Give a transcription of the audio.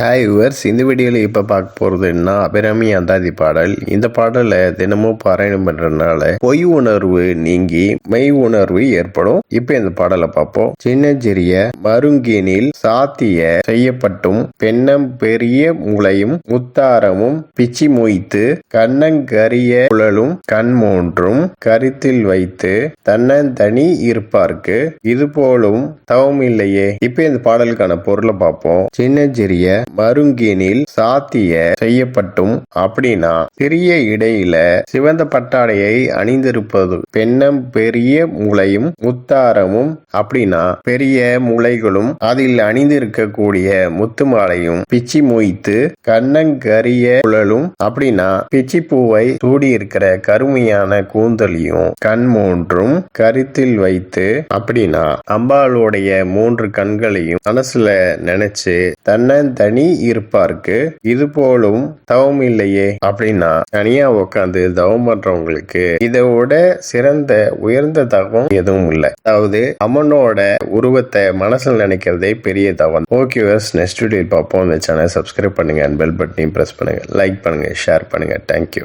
Hi viewers, இந்த வீடியோவில் இப்போ பார்க்க போகிறது என்ன அபிராமி அந்தாதி பாடல். இந்த பாடலை தினமும் பாராயணம் பண்ணுறதுனால பொய் உணர்வு நீங்கி மெய் உணர்வு ஏற்படும். இப்போ இந்த பாடலை பார்ப்போம். சின்னஞ்சிறிய மருங்கினில் சாத்திய செய்யப்பட்டும் பெண்ணம் பெரிய முளையும் முத்தாரமும் பிச்சி மொய்த்து கண்ணங்கரிய குழலும் கண்மூன்றும் கருத்தில் வைத்து தன்னந்தனி இருப்பார்க்கு இது போலும் தவம் இல்லையே. இப்போ இந்த பாடலுக்கான பொருளை பார்ப்போம். சின்னஞ்சிறிய மருங்கினில் சாத்திய செய்யப்பட்டும் அப்படின்னா சிறிய இடையில சிவந்த பட்டாடையை அணிந்திருப்பது. பெண்ணம் பெரிய முளையும் முத்தாரமும் அப்படின்னா பெரிய முளைகளும் அதில் அணிந்திருக்கக்கூடிய முத்து மாலையும் பிச்சி மொய்த்து கண்ணங்கரிய குழலும் அப்படின்னா பிச்சி பூவை சூடி இருக்கிற கருமையான கூந்தலையும் கண் மூன்றும் கருத்தில் வைத்து அப்படின்னா அம்பாளுடைய 3 கண்களையும் மனசுல நினைச்சு தன்னந்தனி இருப்பார்க்கு இது போலும் தவம் இல்லையே. அப்படின்னா தனியா உட்காந்து தவம் பண்றவங்களுக்கு இதோட சிறந்த உயர்ந்த தவம் எதுவும் இல்லை. அதாவது அம்மனோட உருவத்தை மனசுல நினைக்கிறதே பெரிய தவம். ஓகே, நெக்ஸ்ட் வீடியோ பார்ப்போம். இந்த சேனல் சப்ஸ்கிரைப் பண்ணுங்க, பெல் பட்டனையும் பிரஸ் பண்ணுங்க, லைக் பண்ணுங்க, ஷேர் பண்ணுங்க. தேங்க்யூ.